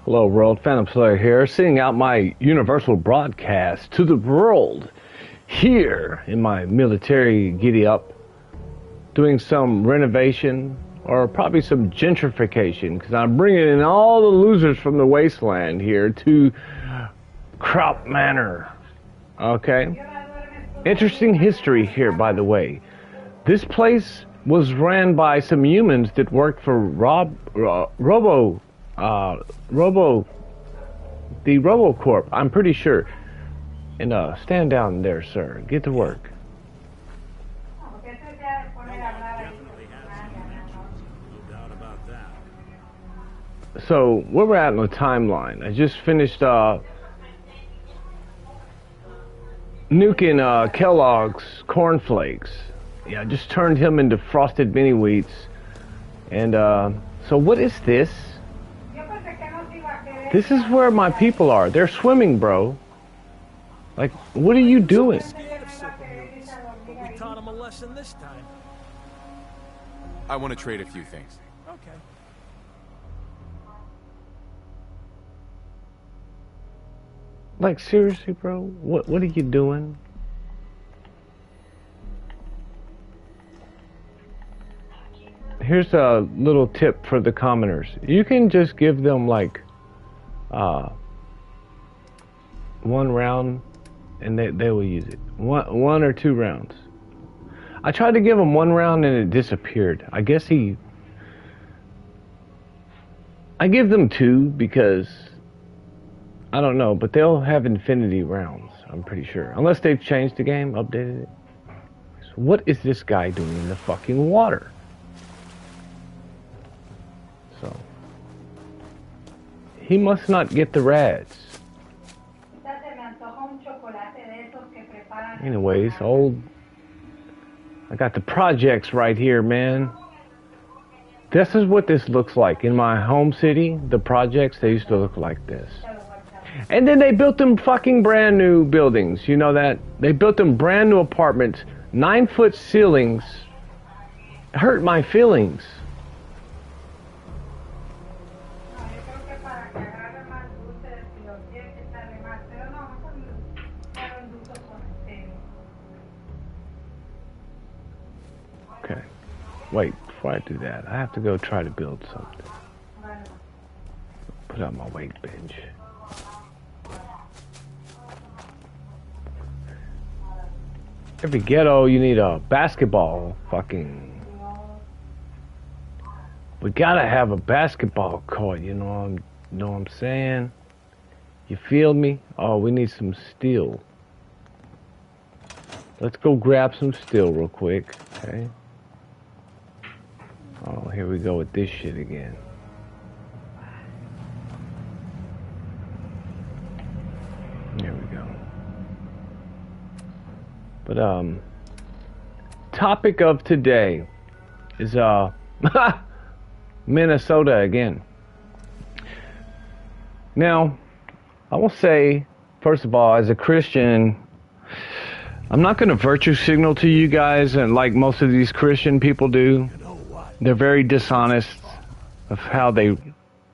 Hello world, Phantom Slayer here, sending out my universal broadcast to the world here in my military giddy up, doing some renovation or probably some gentrification, because I'm bringing in all the losers from the wasteland here to Crop Manor. Okay, interesting history here, by the way. This place was ran by some humans that worked for the RoboCorp, I'm pretty sure. And stand down there, sir. Get to work. So where we're at in the timeline, I just finished nuking Kellogg's cornflakes. Yeah, I just turned him into frosted mini wheats. And so what is this? This is where my people are. They're swimming, bro. Like, what are you doing? We taught them a lesson this time. I want to trade a few things. Okay. Like, seriously, bro? What are you doing? Here's a little tip for the commoners. You can just give them like one round and they will use it. One or two rounds. I tried to give him one round and it disappeared. I guess I give them two because I don't know, but they'll have infinity rounds, I'm pretty sure. Unless they've changed the game, updated it. So what is this guy doing in the fucking water? So he must not get the rads. Anyways, I got the projects right here, man. This is what this looks like in my home city. The projects, they used to look like this. And then they built them fucking brand new buildings. You know that? They built them brand new apartments, 9-foot ceilings. It hurt my feelings. Okay, wait, before I do that, I have to go try to build something. Put out my weight bench. Every ghetto, you need a basketball fucking... We gotta have a basketball court, you know what I'm saying? You feel me? Oh, we need some steel. Let's go grab some steel real quick, okay? Oh, here we go with this shit again. Here we go. But, topic of today is, Minnesota again. Now, I will say, first of all, as a Christian, I'm not going to virtue signal to you guys, and like most of these Christian people do. They're very dishonest of how they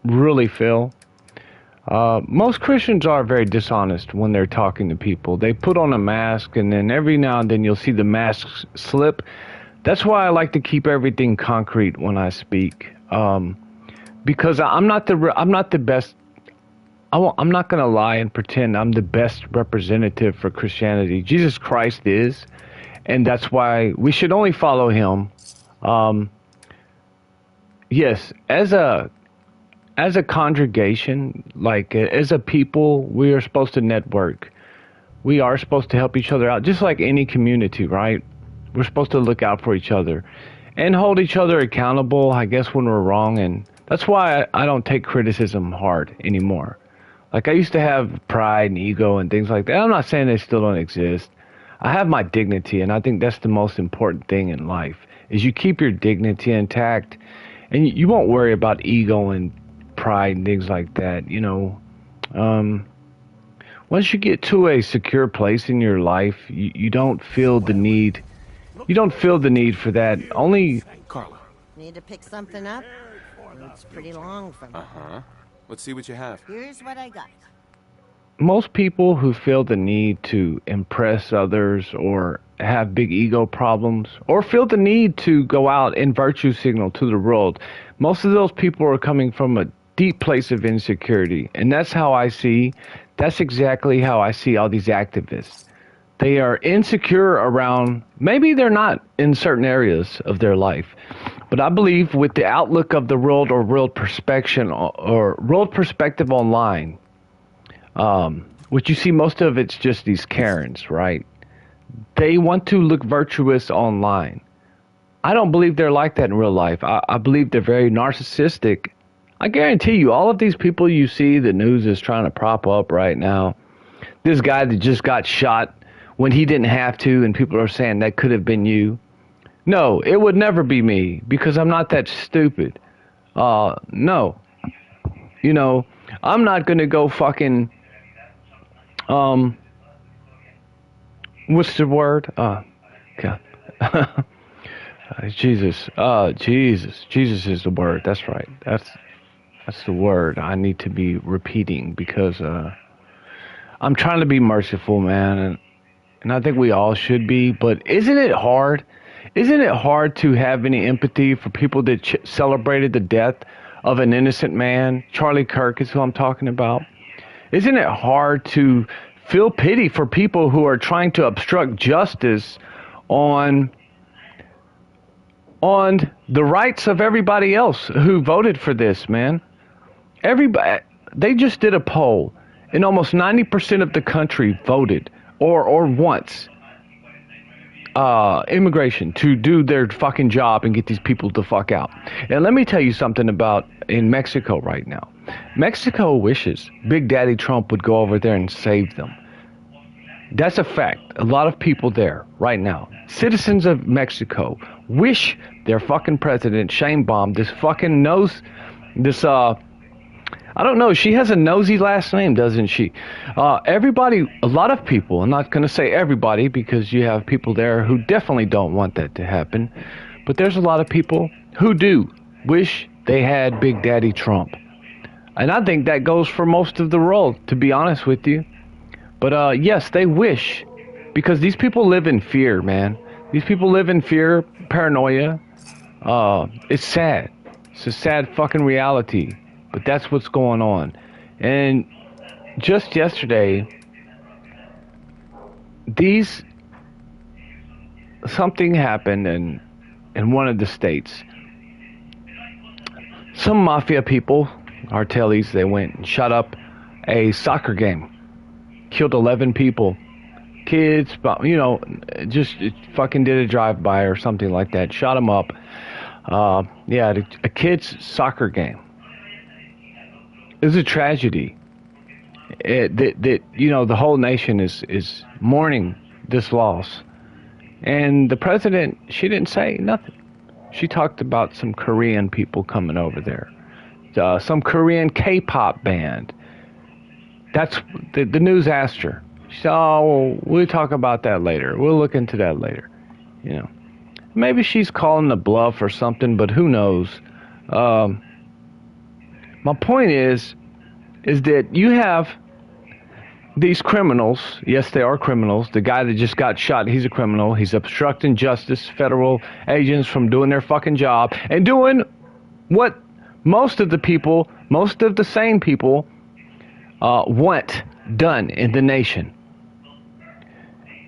really feel. Most Christians are very dishonest when they're talking to people. They put on a mask, and then every now and then you'll see the mask slip. That's why I like to keep everything concrete when I speak, because I'm not the best. I'm not going to lie and pretend I'm the best representative for Christianity. Jesus Christ is, and that's why we should only follow him. Yes, as a congregation, like as a people, we are supposed to network. We are supposed to help each other out, just like any community, right? We're supposed to look out for each other and hold each other accountable, I guess, when we're wrong. And that's why I don't take criticism hard anymore. Like, I used to have pride and ego and things like that. I'm not saying they still don't exist. I have my dignity, and I think that's the most important thing in life, is you keep your dignity intact, and you won't worry about ego and pride and things like that, you know. Once you get to a secure place in your life, you don't feel the need. You don't feel the need for that. Only... Carla. Need to pick something up? It's pretty long from... Uh-huh. Let's see what you have. Here's what I got. Most people who feel the need to impress others or have big ego problems or feel the need to go out and virtue signal to the world, most of those people are coming from a deep place of insecurity. And that's exactly how I see all these activists. They are insecure around, maybe they're not in certain areas of their life, but I believe with the outlook of the world or world perspective online, what you see most of it's just these Karens, right? They want to look virtuous online. I don't believe they're like that in real life. I believe they're very narcissistic. I guarantee you, all of these people you see the news is trying to prop up right now. This guy that just got shot when he didn't have to, and people are saying that could have been you. No, it would never be me because I'm not that stupid. No. You know, I'm not going to go fucking, what's the word? God. Jesus. Jesus is the word. That's right. That's the word I need to be repeating because, I'm trying to be merciful, man. And I think we all should be, but isn't it hard? Isn't it hard to have any empathy for people that celebrated the death of an innocent man? Charlie Kirk is who I'm talking about. Isn't it hard to feel pity for people who are trying to obstruct justice on the rights of everybody else who voted for this, man? Everybody, they just did a poll, and almost 90% of the country voted or wants immigration to do their fucking job and get these people the fuck out. And let me tell you something about in Mexico right now. Mexico wishes Big Daddy Trump would go over there and save them. That's a fact. A lot of people there right now, citizens of Mexico, wish their fucking president, Shane Baum, this fucking nose, this, I don't know, she has a nosy last name, doesn't she? Everybody, a lot of people, I'm not going to say everybody because you have people there who definitely don't want that to happen, but there's a lot of people who do wish they had Big Daddy Trump. And I think that goes for most of the world, to be honest with you. But yes, they wish, because these people live in fear, man. These people live in fear, paranoia. It's sad. It's a sad fucking reality. But that's what's going on. And just yesterday, something happened in one of the states. Some mafia people, cartels, they went and shot up a soccer game. Killed 11 people. Kids, you know, just fucking did a drive-by or something like that. Shot them up. Yeah, a kid's soccer game. It's a tragedy. That you know, the whole nation is mourning this loss. And the president, she didn't say nothing. She talked about some Korean people coming over there. Some Korean K-pop band. That's the news asked her. She said, "Oh, we'll talk about that later. We'll look into that later." You know, maybe she's calling the bluff or something, but who knows? My point is that you have these criminals. Yes, they are criminals. The guy that just got shot, he's a criminal. He's obstructing justice, federal agents from doing their fucking job and doing what most of the sane people want done in the nation.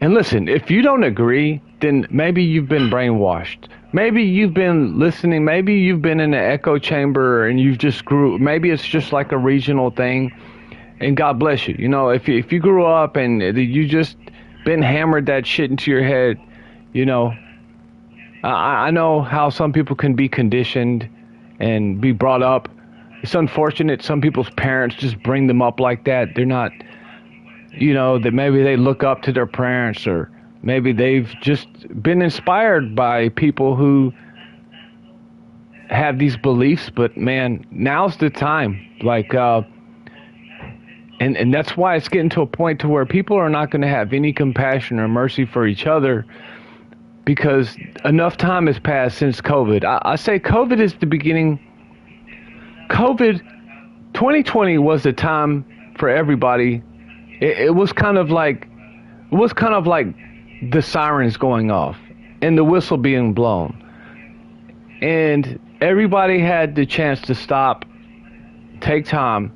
And listen, if you don't agree, then maybe you've been brainwashed. Maybe you've been listening. Maybe you've been in an echo chamber and you've just maybe it's just like a regional thing. And God bless you. You know, if you grew up and you just been hammered that shit into your head, you know, I know how some people can be conditioned and be brought up. It's unfortunate some people's parents just bring them up like that. They're not, you know, that maybe they look up to their parents, or maybe they've just been inspired by people who have these beliefs. But man, now's the time. Like, and that's why it's getting to a point to where people are not going to have any compassion or mercy for each other, because enough time has passed since COVID. I say COVID is the beginning. COVID 2020 was the time for everybody. It was kind of like the sirens going off and the whistle being blown, and everybody had the chance to stop, take time,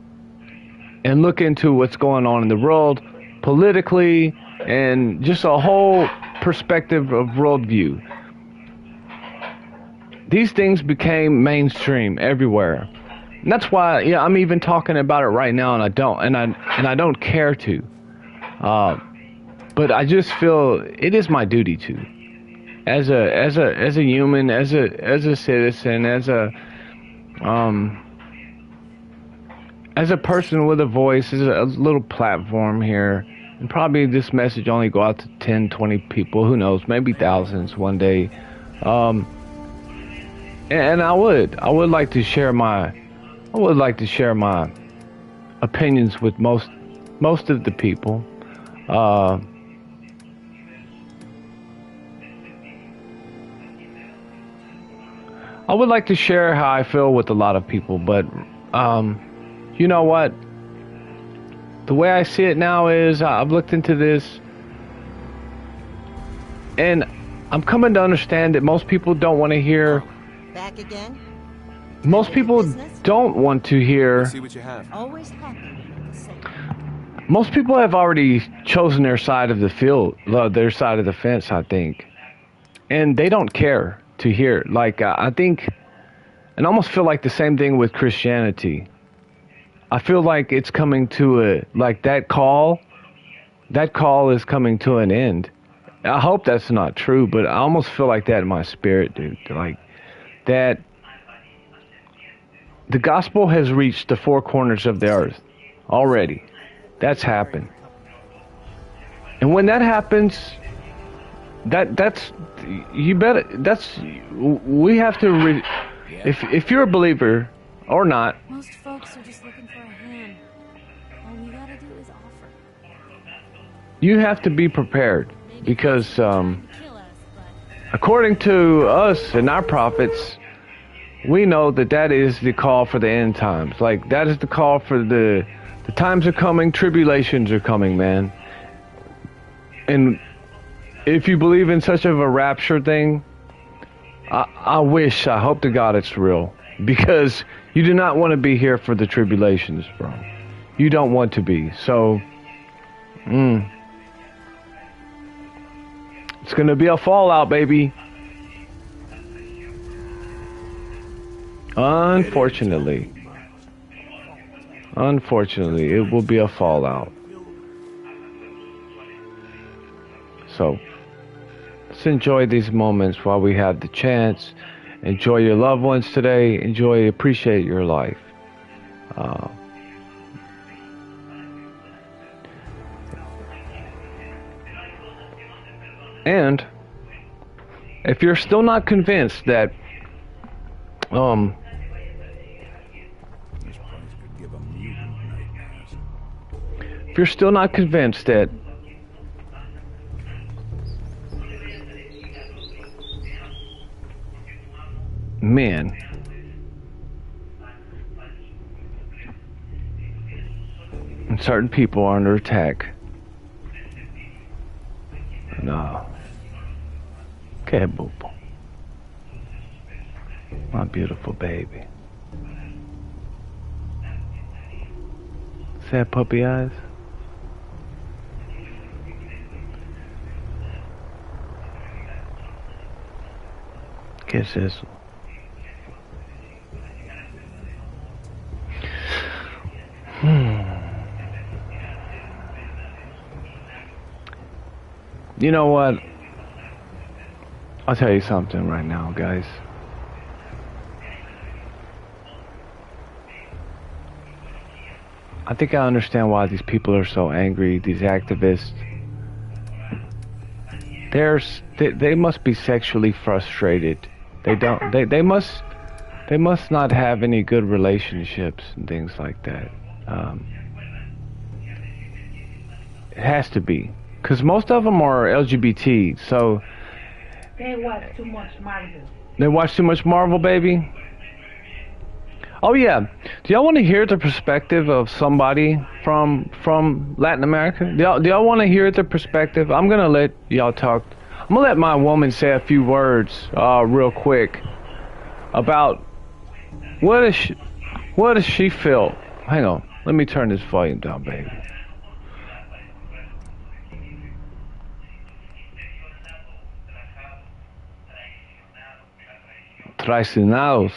and look into what's going on in the world politically and just a whole perspective of worldview. These things became mainstream everywhere. And that's why, yeah, I'm even talking about it right now, and I don't care to. But I just feel it is my duty to, as a human, as a citizen, as a person with a voice, as a little platform here. And probably this message only go out to 10, 20 people, who knows, maybe thousands one day. And I would like to share my opinions with most of the people. I would like to share how I feel with a lot of people, but you know what? The way I see it now is I've looked into this, and I'm coming to understand that most people don't want to hear. Back again? Most people don't want to hear. See what you have. Always happy to say. Most people have already chosen their side of the field, their side of the fence, I think, and they don't care to hear. Like I think, and I almost feel like the same thing with Christianity. I feel like it's coming to that call is coming to an end. I hope that's not true, but I almost feel like that in my spirit, dude. Like that the gospel has reached the four corners of the earth already. That's happened. And when that happens, we have to if you're a believer or not. Most folks are just looking for a hand. All you gotta do is offer. You have to be prepared, because Kill us, but according to us and our prophets, we know that is the call for the end times. Like that is the call for the times are coming, tribulations are coming, man. And if you believe in such of a rapture thing, I hope to God it's real, because you do not want to be here for the tribulations, bro. You don't want to be. So, it's going to be a fallout, baby. Unfortunately, it will be a fallout. So, let's enjoy these moments while we have the chance. Enjoy your loved ones today. Appreciate your life. And if you're still not convinced that if you're still not convinced that men and certain people are under attack, no. Okay, boo boo. My beautiful baby. See that puppy eyes? Kiss this. You know what? I'll tell you something right now, guys. I think I understand why these people are so angry, these activists. They must be sexually frustrated. They must not have any good relationships and things like that. It has to be, because most of them are LGBT. So they watch too much Marvel. They watch too much Marvel, baby. Oh yeah. Do y'all want to hear the perspective of somebody from Latin America? Do y'all want to hear the perspective? I'm gonna let y'all talk. I'm gonna let my woman say a few words, real quick, about what does she feel. Hang on. Let me turn this volume down, baby. Traicionados.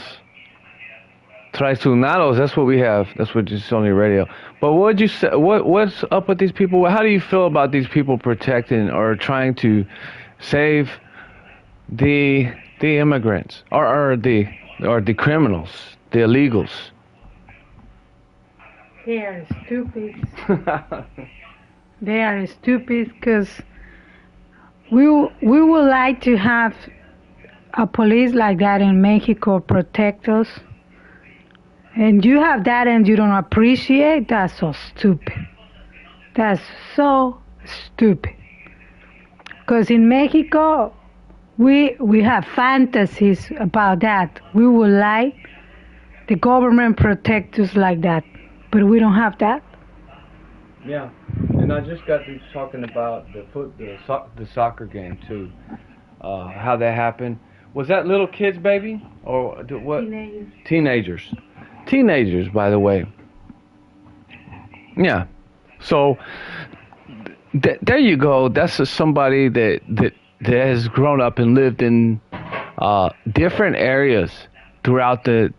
Traicionados, that's what we have. That's what just on the radio. But what would you say? What's up with these people? How do you feel about these people protecting or trying to save the immigrants or the criminals, the illegals? They are stupid. They are stupid because we would like to have a police like that in Mexico protect us. And you have that and you don't appreciate, that's so stupid. That's so stupid. Because in Mexico, we have fantasies about that. We would like the government protect us like that. But we don't have that. Yeah, and I just got to talking about the soccer game too. How that happened. Was that little kids, baby, or what? Teenagers, by the way. Yeah. So there you go. That's somebody that has grown up and lived in different areas throughout the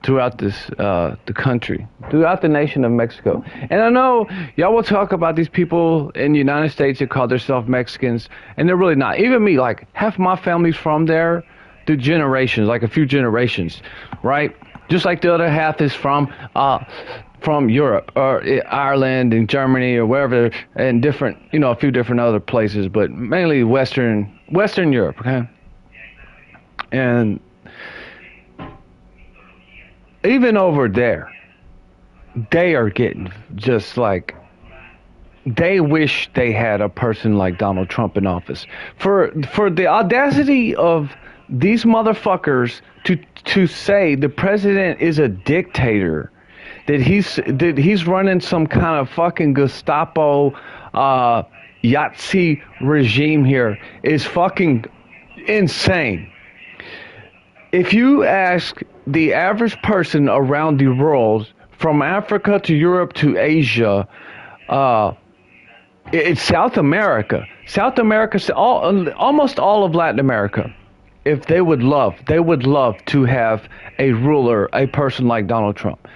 country, throughout the nation of Mexico. And I know y'all will talk about these people in the United States that call themselves Mexicans, and they're really not. Even me, like half my family's from there through generations, like a few generations, right? Just like the other half is from Europe or Ireland and Germany or wherever, and different, a few different other places, but mainly Western Europe, okay? And even over there, they are getting just like, they wish they had a person like Donald Trump in office. For the audacity of these motherfuckers to say the president is a dictator, that he's running some kind of fucking Gestapo Yahtzee regime here is fucking insane. If you ask the average person around the world, from Africa to Europe to Asia, it's South America, almost all of Latin America, if they would love to have a ruler, a person like Donald Trump.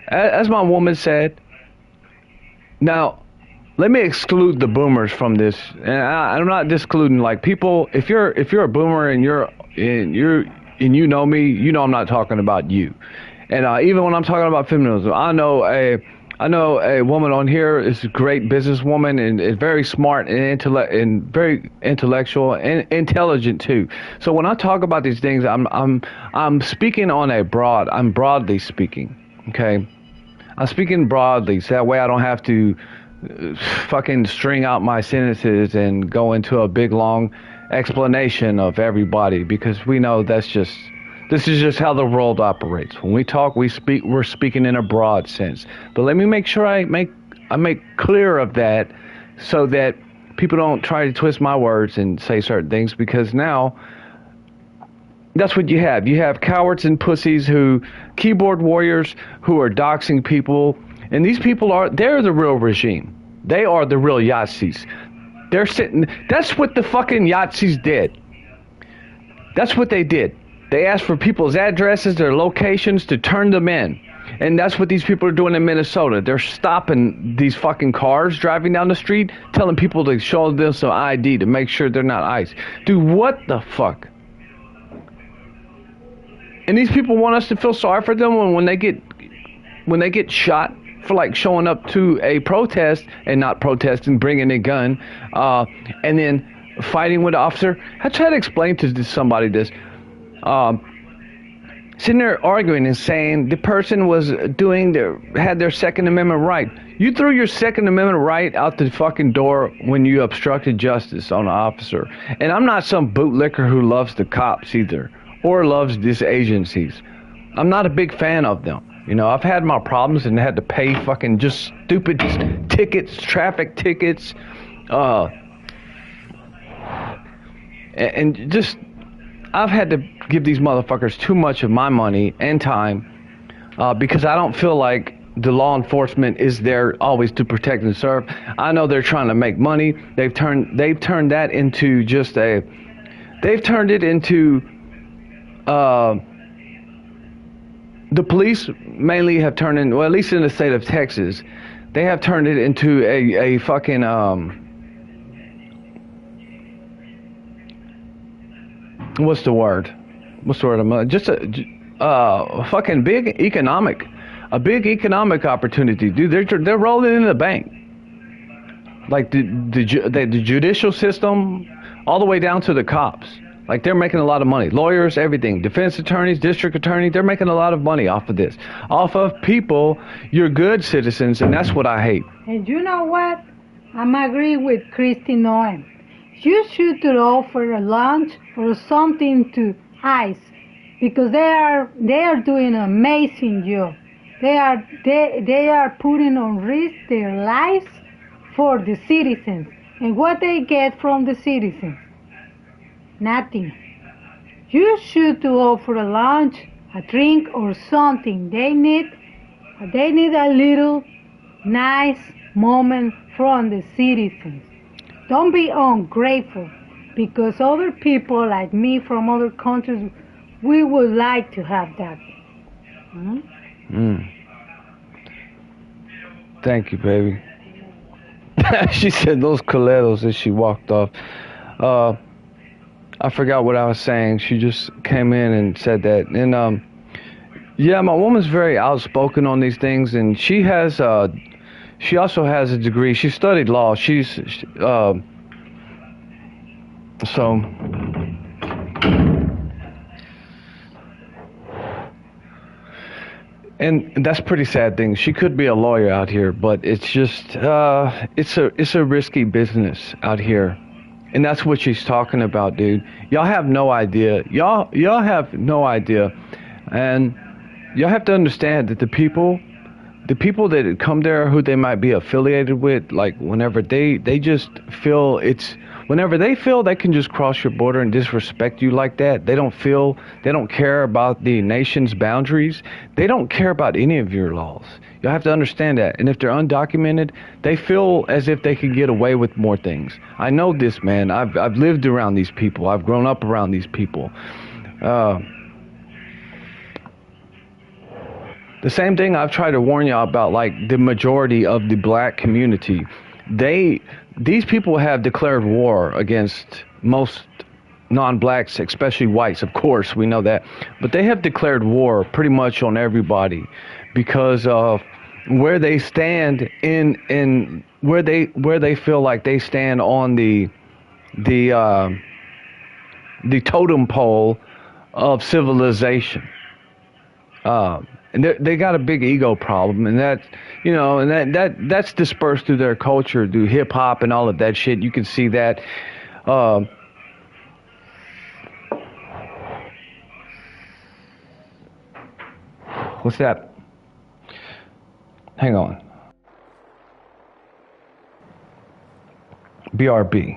As my woman said, now let me exclude the boomers from this, and I'm not excluding like people. If you're a boomer and you know me, you know I'm not talking about you. And even when I'm talking about feminism, I know a woman on here is a great businesswoman and is very smart and very intellectual and intelligent too. So when I talk about these things, I'm speaking on I'm broadly speaking. Okay, I'm speaking broadly, so that way I don't have to fucking string out my sentences and go into a big long explanation of everybody, because we know this is just how the world operates. When we talk, we're speaking in a broad sense. But let me make sure I make clear of that, so that people don't try to twist my words and say certain things, because now that's what you have. You have cowards and pussies keyboard warriors who are doxing people, and these people they're the real regime. They are the real Yahtzees. That's what the fucking Yahtzees did. That's what they did. They asked for people's addresses, their locations, to turn them in. And that's what these people are doing in Minnesota. They're stopping these fucking cars driving down the street, telling people to show them some ID to make sure they're not ICE. Dude, what the fuck? And these people want us to feel sorry for them when they get shot for like showing up to a protest and not protesting, bringing a gun, and then fighting with the officer. I try to explain to somebody this. Sitting there arguing and saying the person had their Second Amendment right. You threw your Second Amendment right out the fucking door when you obstructed justice on an officer. And I'm not some bootlicker who loves the cops either, or loves these agencies. I'm not a big fan of them. You know, I've had my problems and had to pay fucking just stupid tickets, traffic tickets, and just I've had to give these motherfuckers too much of my money and time because I don't feel like the law enforcement is there always to protect and serve. I know they're trying to make money. They've turned that into just a. They've turned it into. The police mainly have turned in, well, at least in the state of Texas, they have turned it into a fucking what's the word? Just a fucking big economic opportunity, dude. They're rolling in the bank, like the judicial system, all the way down to the cops. Like, they're making a lot of money. Lawyers, everything. Defense attorneys, district attorneys, they're making a lot of money off of this. Off of people, you're good citizens, and that's what I hate. And you know what? I'm agree with Christy Noem. You should offer a lunch or something to ICE because they are doing an amazing job. They are putting on risk their lives for the citizens. And what they get from the citizens? Nothing. You should offer a lunch, a drink, or something. They need a little nice moment from the citizens. Don't be ungrateful, because other people like me from other countries, we would like to have that. Thank you, baby. She said those coleros as she walked off. I forgot what I was saying. She just came in and said that. And yeah, my woman's very outspoken on these things, and she also has a degree. She studied law. So and that's a pretty sad thing. She could be a lawyer out here, but it's just it's a risky business out here. And that's what she's talking about, dude. Y'all have no idea. Y'all have no idea. And y'all have to understand that the people that come there who they might be affiliated with, like whenever they just feel whenever they feel they can just cross your border and disrespect you like that, they don't care about the nation's boundaries. They don't care about any of your laws. You'll have to understand that. And if they're undocumented, they feel as if they can get away with more things. I know this, man. I've lived around these people. I've grown up around these people. The same thing I've tried to warn y'all about, like the majority of the black community. These people have declared war against most non-blacks, especially whites, of course, we know that. But they have declared war pretty much on everybody because of where they stand in where they feel like they stand on the totem pole of civilization. And they got a big ego problem, and that's dispersed through their culture, through hip hop and all of that shit. You can see that. What's that? Hang on. BRB.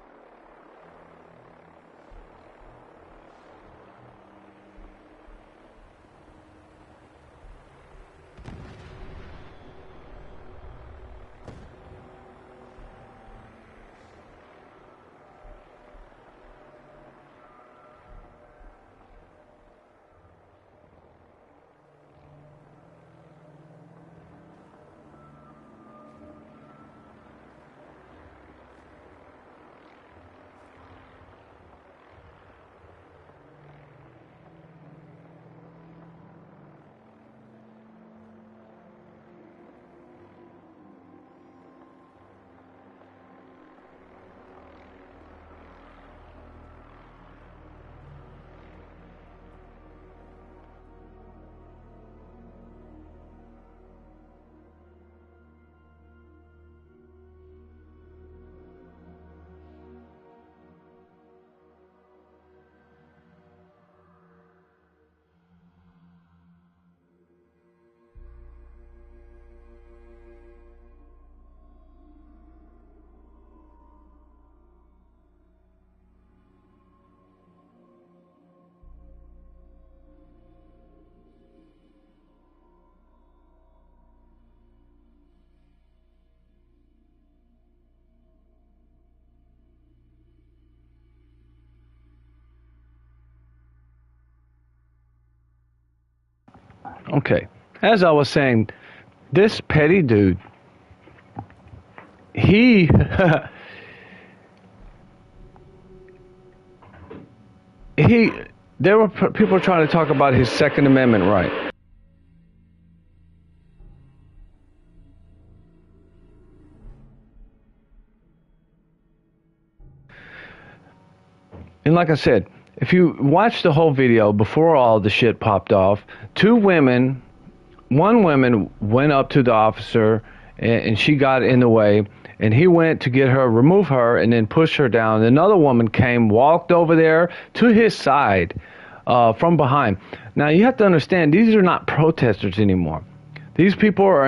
Okay. As I was saying, this petty dude, he he there were people trying to talk about his Second Amendment right. And like I said, if you watch the whole video before all the shit popped off, one woman went up to the officer and she got in the way, and he went to get her, remove her, and then push her down. Another woman came, walked over there to his side from behind. Now you have to understand, these are not protesters anymore. These people are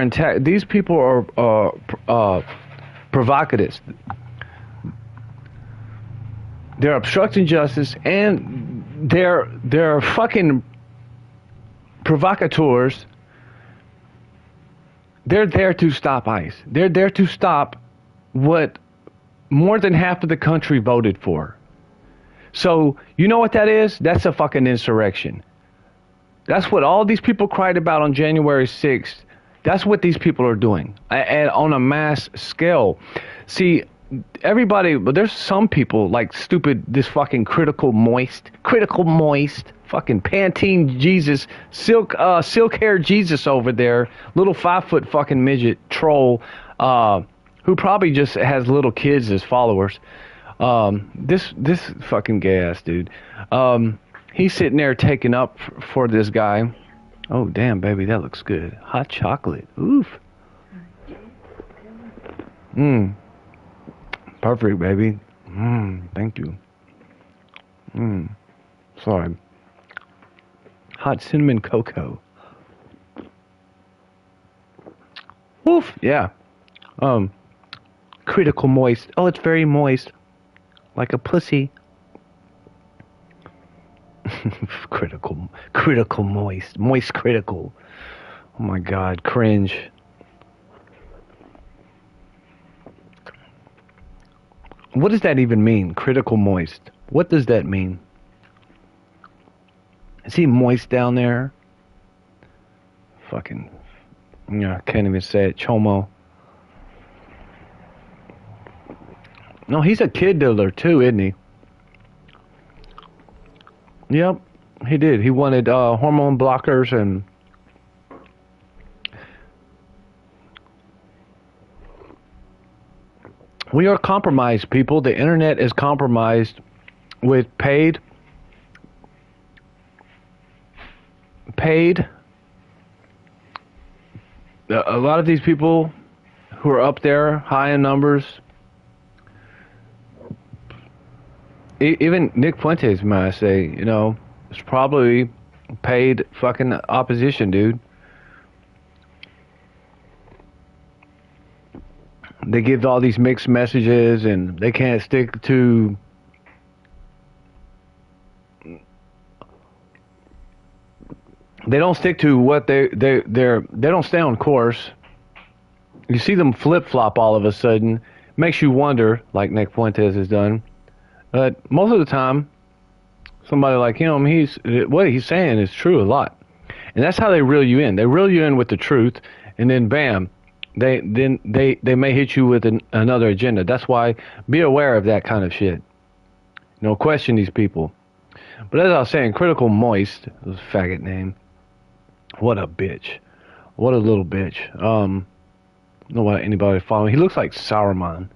provocatives. They're obstructing justice, and they're fucking provocateurs. They're there to stop ICE. They're there to stop what more than half of the country voted for. So, you know what that is? That's a fucking insurrection. That's what all these people cried about on January 6th. That's what these people are doing, and on a mass scale. See, everybody, but there's some people like stupid, this fucking critical moist, fucking Pantene Jesus, silk hair Jesus over there, little 5-foot fucking midget troll, who probably just has little kids as followers. This fucking gay ass dude. He's sitting there taking up for this guy. Oh damn, baby, that looks good. Hot chocolate. Oof. Perfect, baby. Thank you. Sorry. Hot cinnamon cocoa. Woof. Yeah. Critical moist. Oh, it's very moist. Like a pussy. Critical moist. Moist critical. Oh my God, cringe. What does that even mean? Critical moist. What does that mean? Is he moist down there? Fucking, I can't even say it. Chomo. No, he's a kid dealer too, isn't he? Yep, he did. He wanted hormone blockers and we are compromised, people. The internet is compromised with paid. A lot of these people who are up there, high in numbers. Even Nick Fuentes, might I say, it's probably paid fucking opposition, dude. They give all these mixed messages, and they can't stick to. They don't stick to what they don't stay on course. You see them flip flop all of a sudden, makes you wonder, like Nick Fuentes has done. But most of the time, somebody like him, what he's saying is true a lot, and that's how they reel you in. They reel you in with the truth, and then bam. They may hit you with another agenda. That's why be aware of that kind of shit. Question these people. But as I was saying, Critical Moist, was a faggot name. What a bitch. What a little bitch. I don't know why anybody following. He looks like Saruman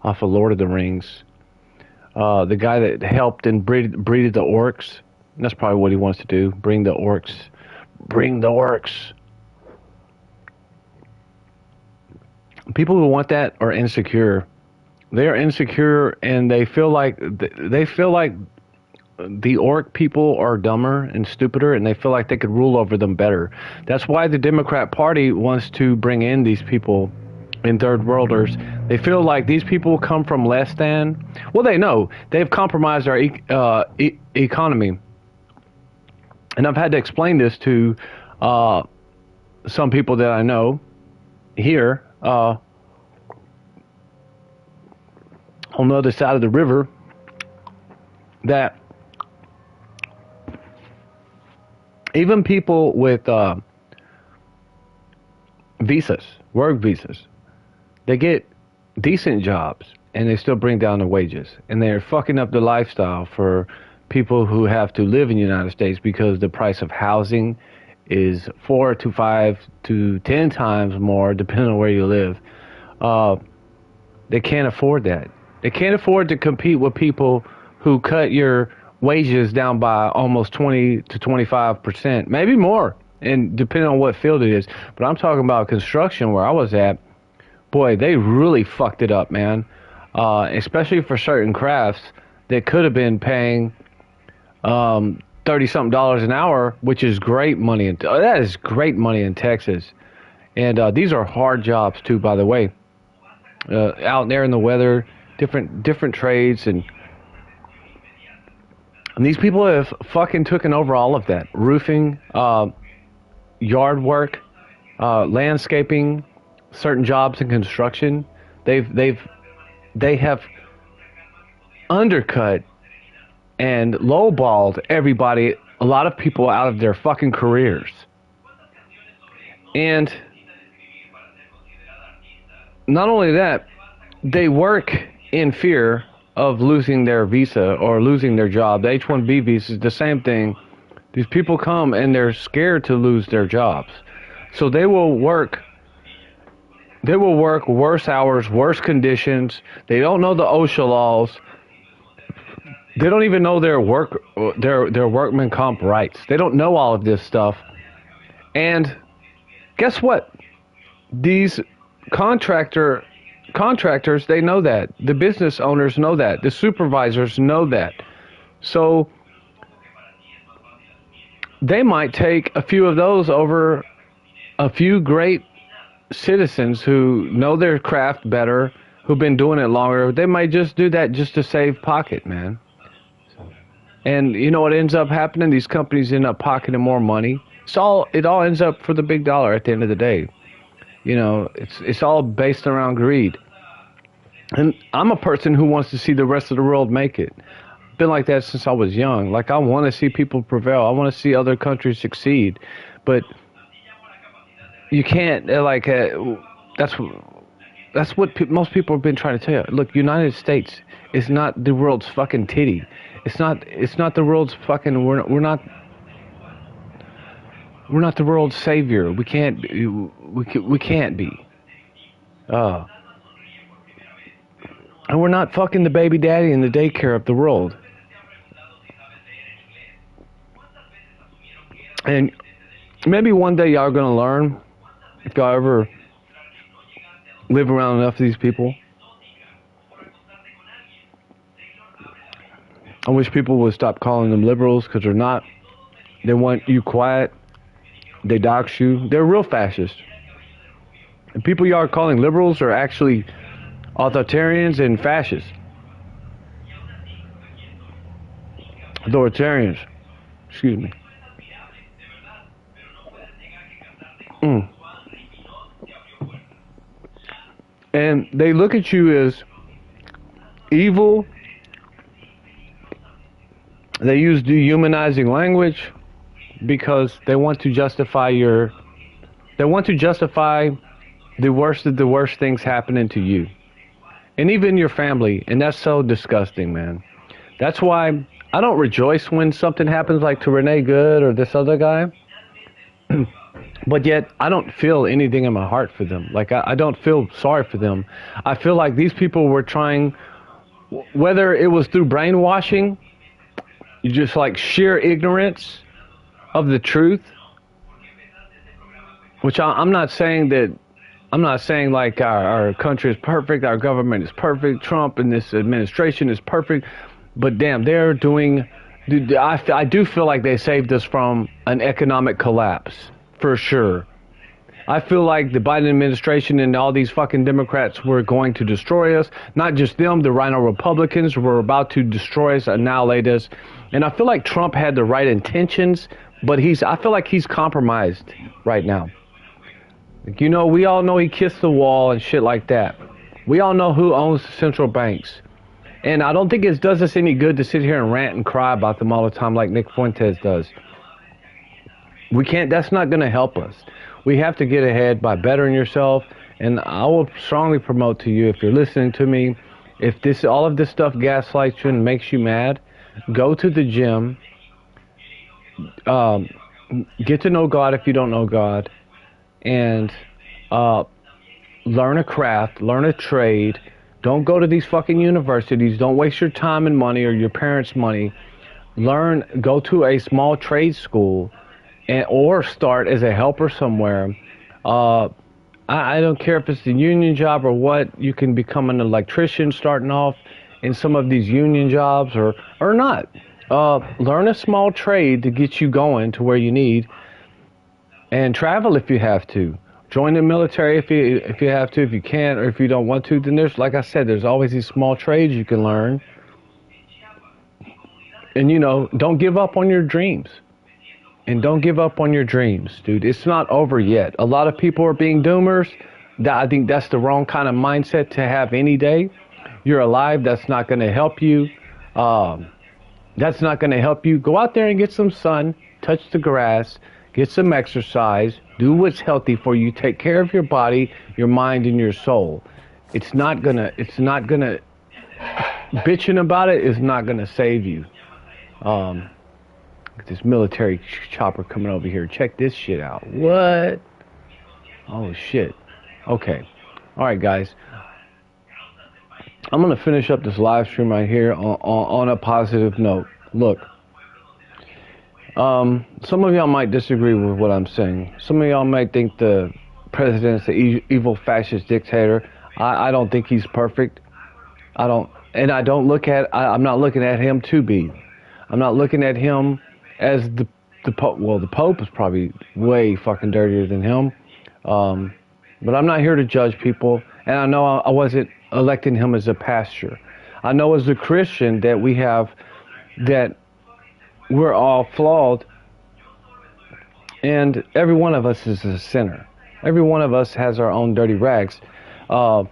off of Lord of the Rings. The guy that helped and breeded the orcs. That's probably what he wants to do. Bring the orcs. Bring the orcs. People who want that are insecure. They are insecure, and they feel like the orc people are dumber and stupider, and they feel like they could rule over them better. That's why the Democrat Party wants to bring in these people in third worlders. They feel like these people come from less than. Well, they know they've compromised our economy, and I've had to explain this to some people that I know here. On the other side of the river, that even people with visas, work visas. They get decent jobs and they still bring down the wages. And they're fucking up the lifestyle for people who have to live in the United States because the price of housing is 4 to 5 to 10 times more depending on where you live. They can't afford that. They can't afford to compete with people who cut your wages down by almost 20 to 25%, maybe more, and depending on what field it is. But I'm talking about construction where I was at. Boy, they really fucked it up, man. Especially for certain crafts that could have been paying 30-something dollars an hour, which is great money. That is great money in Texas. And these are hard jobs too, by the way. Out there in the weather, different trades, and these people have fucking taken over all of that. Roofing, yard work, landscaping, certain jobs in construction. They have undercut and lowballed everybody, a lot of people out of their fucking careers. And not only that, they work in fear of losing their visa or losing their job. The H-1B visa is the same thing. These people come and they're scared to lose their jobs. So they will work worse hours, worse conditions. They don't know the OSHA laws. They don't even know their workman comp rights. They don't know all of this stuff. And guess what? These contractors, they know that. The business owners know that. The supervisors know that. So they might take a few of those over a few great citizens who know their craft better, who've been doing it longer. They might just do that just to save pocket, man. And you know what ends up happening? These companies end up pocketing more money. It all ends up for the big dollar at the end of the day. You know, it's all based around greed. And I'm a person who wants to see the rest of the world make it. Been like that since I was young. Like, I want to see people prevail. I want to see other countries succeed. But you can't, that's what most people have been trying to tell you. Look, United States is not the world's fucking titty. It's not the world's fucking, we're not the world's savior. We can't be. And we're not fucking the baby daddy in the daycare of the world. And maybe one day y'all are going to learn, if y'all ever live around enough of these people. I wish people would stop calling them liberals, because they're not. They want you quiet. They dox you. They're real fascists. The people y'all are calling liberals are actually authoritarians and fascists. Authoritarians. Excuse me. And they look at you as evil. They use dehumanizing language because they want to justify the worst of the worst things happening to you. And even your family. And that's so disgusting, man. That's why I don't rejoice when something happens like to Renee Good or this other guy. But yet, I don't feel anything in my heart for them. Like, I don't feel sorry for them. I feel like these people were trying, whether it was through brainwashing, just like sheer ignorance of the truth, which I'm not saying like our country is perfect, our government is perfect, Trump and this administration is perfect, but damn, they're doing, I do feel like they saved us from an economic collapse, for sure. I feel like the Biden administration and all these fucking Democrats were going to destroy us. Not just them, the Rhino Republicans were about to destroy us, annihilate us. And I feel like Trump had the right intentions, but I feel like he's compromised right now. You know, we all know he kissed the wall and shit like that. We all know who owns the central banks. And I don't think it does us any good to sit here and rant and cry about them all the time like Nick Fuentes does. We can't, that's not going to help us. We have to get ahead by bettering yourself. And I will strongly promote to you, if you're listening to me, if all of this stuff gaslights you and makes you mad, go to the gym. Get to know God if you don't know God, and learn a craft, learn a trade. Don't go to these fucking universities. Don't waste your time and money or your parents' money. Go to a small trade school, or start as a helper somewhere. I don't care if it's the union job or what. You can become an electrician starting off in some of these union jobs, or not. Learn a small trade to get you going to where you need, and travel if you have to. Join the military if you have to. If you can't, or if you don't want to, then like I said, there's always these small trades you can learn. And don't give up on your dreams. And don't give up on your dreams, dude. It's not over yet. A lot of people are being doomers. I think that's the wrong kind of mindset to have any day. You're alive. That's not going to help you. That's not going to help you. Go out there and get some sun. Touch the grass. Get some exercise. Do what's healthy for you. Take care of your body, your mind, and your soul. It's not gonna. Bitching about it is not gonna save you. This military chopper coming over here. Check this shit out. What? Oh shit. Okay. All right, guys. I'm gonna finish up this live stream right here on a positive note. Look. Some of y'all might disagree with what I'm saying. Some of y'all might think the president's an evil fascist dictator. I don't think he's perfect. I'm not looking at him to be. I'm not looking at him as the Pope. Well, the Pope is probably way fucking dirtier than him. But I'm not here to judge people. And I know I wasn't electing him as a pastor. I know as a Christian that we're all flawed, and every one of us is a sinner. Every one of us has our own dirty rags. But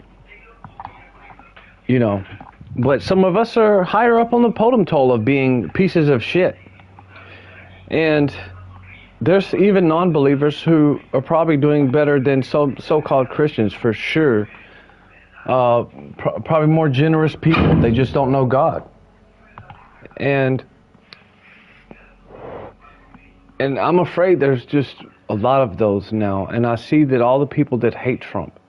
some of us are higher up on the totem pole of being pieces of shit. And there's even non-believers who are probably doing better than so-called Christians, for sure. Probably more generous people. They just don't know God. And I'm afraid there's just a lot of those now. And I see that all the people that hate Trump,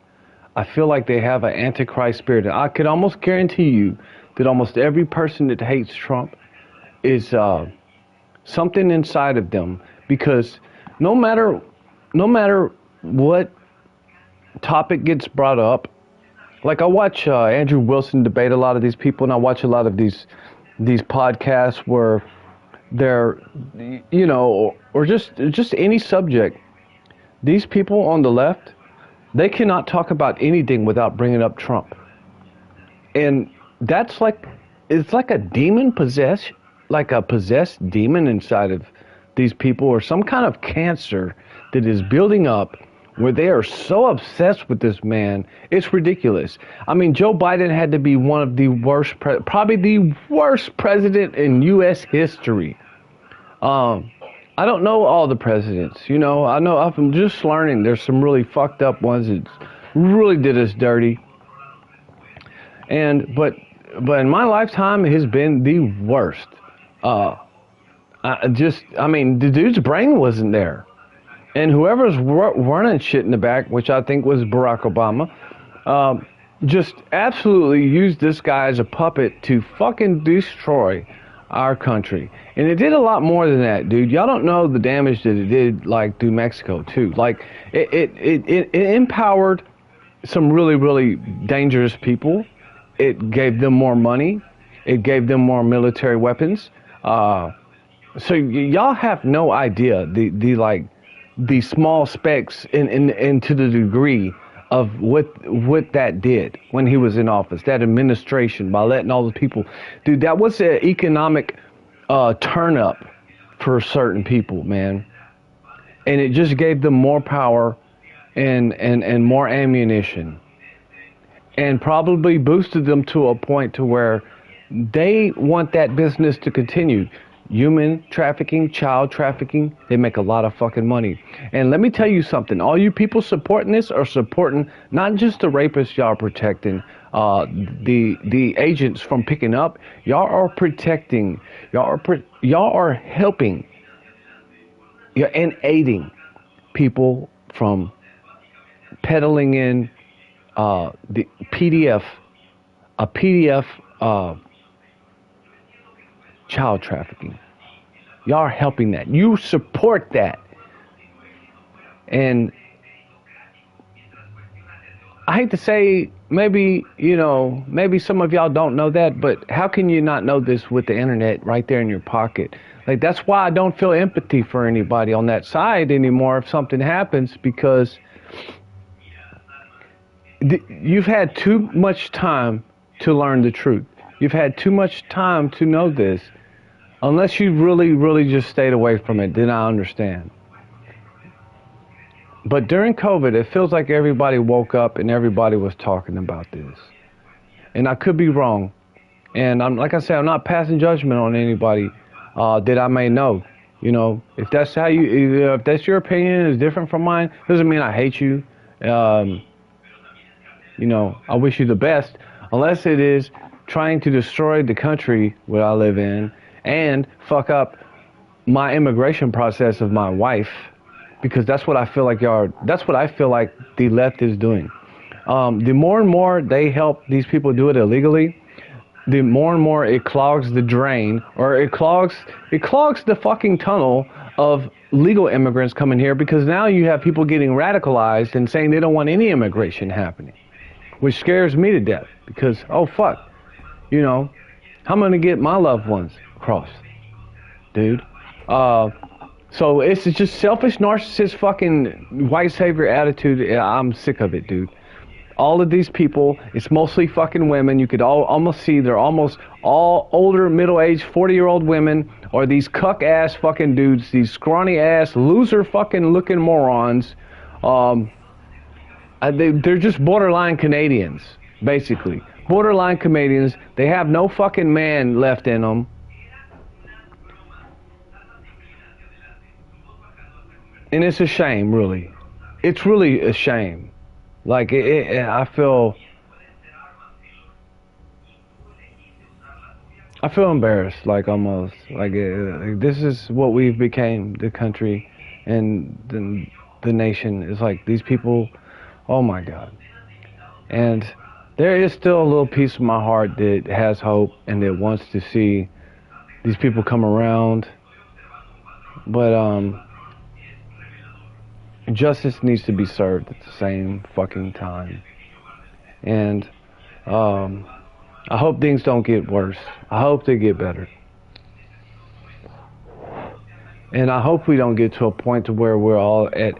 I feel like they have an antichrist spirit. And I could almost guarantee you that almost every person that hates Trump is something inside of them. Because no matter what topic gets brought up, like I watch Andrew Wilson debate a lot of these people, and I watch a lot of these podcasts where they're, or just any subject. These people on the left, they cannot talk about anything without bringing up Trump. And it's like a demon possessed, like a possessed demon inside of these people, or some kind of cancer that is building up where they are so obsessed with this man. It's ridiculous. I mean, Joe Biden had to be one of the worst, probably the worst president in U.S. history. I don't know all the presidents, I know I'm just learning. There's some really fucked up ones that really did us dirty. But in my lifetime, it has been the worst. The dude's brain wasn't there. And whoever's running shit in the back, which I think was Barack Obama, just absolutely used this guy as a puppet to fucking destroy our country. And it did a lot more than that, dude. Y'all don't know the damage that it did, like, through Mexico, too. Like, it empowered some really, really dangerous people. It gave them more money. It gave them more military weapons. So y'all have no idea the small specks and to the degree of what that did when he was in office, that administration, by letting all the people, dude, that was an economic turn up for certain people, man. And it just gave them more power and more ammunition, and probably boosted them to a point to where they want that business to continue. human trafficking, child trafficking, they make a lot of fucking money. And let me tell you something. All you people supporting this are supporting not just the rapists y'all are protecting, the agents from picking up. Y'all are protecting. Y'all are helping. And aiding people from peddling in the PDF, a PDF child trafficking. Y'all are helping that. You support that. And I hate to say, maybe some of y'all don't know that, but how can you not know this with the internet right there in your pocket? Like, that's why I don't feel empathy for anybody on that side anymore if something happens, because you've had too much time to learn the truth. You've had too much time to know this. Unless you really, really just stayed away from it, then I understand. But during COVID, it feels like everybody woke up and everybody was talking about this. And I could be wrong. And like I said, I'm not passing judgment on anybody that I may know. You know, if that's if that's your opinion, is different from mine, doesn't mean I hate you. You know, I wish you the best, unless it is trying to destroy the country where I live in and fuck up my immigration process of my wife, because that's what I feel like that's what I feel like the left is doing. The more and more they help these people do it illegally, the more and more it clogs the drain, or it clogs the fucking tunnel of legal immigrants coming here, because now you have people getting radicalized and saying they don't want any immigration happening, which scares me to death, because, oh fuck, you know, how am I going to get my loved ones across, dude? So it's just selfish, narcissist, fucking white savior attitude. I'm sick of it, dude. All of these people, it's mostly fucking women. You could almost see they're almost all older, middle-aged, 40-year-old women, or these cuck-ass fucking dudes, these scrawny-ass, loser fucking looking morons. They're just borderline Canadians, basically. Borderline Canadians. They have no fucking man left in them. And it's a shame, really. It's really a shame. Like, I feel embarrassed, like, almost. Like, this is what we've became, the country and the nation. Is like, these people, oh my God. And there is still a little piece of my heart that has hope and that wants to see these people come around. But, justice needs to be served at the same fucking time. And I hope things don't get worse. I hope they get better. And I hope we don't get to a point to where we're all at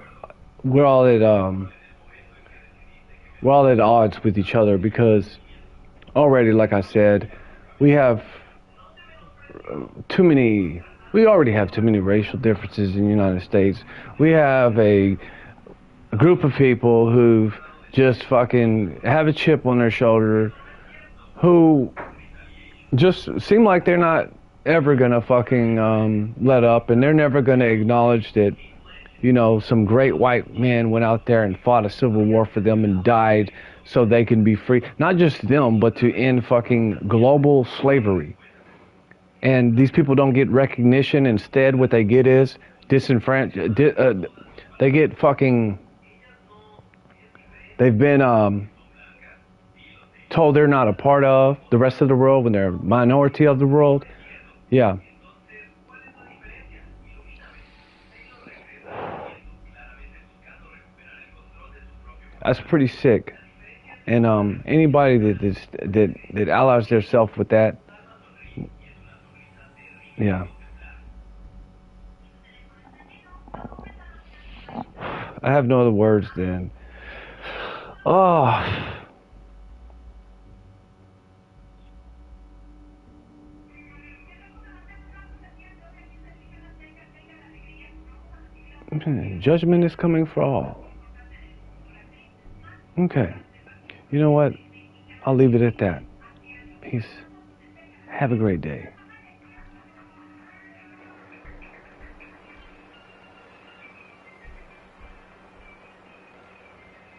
odds with each other, because already, like I said, we already have too many racial differences in the United States. We have a group of people who just fucking have a chip on their shoulder, who just seem like they're not ever gonna fucking let up, and they're never gonna acknowledge that, you know, some great white man went out there and fought a civil war for them and died so they can be free. Not just them, but to end fucking global slavery. And these people don't get recognition. Instead, what they get is disenfranchised. They get fucking... They've been told they're not a part of the rest of the world when they're a minority of the world. Yeah. That's pretty sick. And anybody that allies themselves with that, yeah. I have no other words then. Oh. Judgment is coming for all. Okay. You know what? I'll leave it at that. Peace. Have a great day.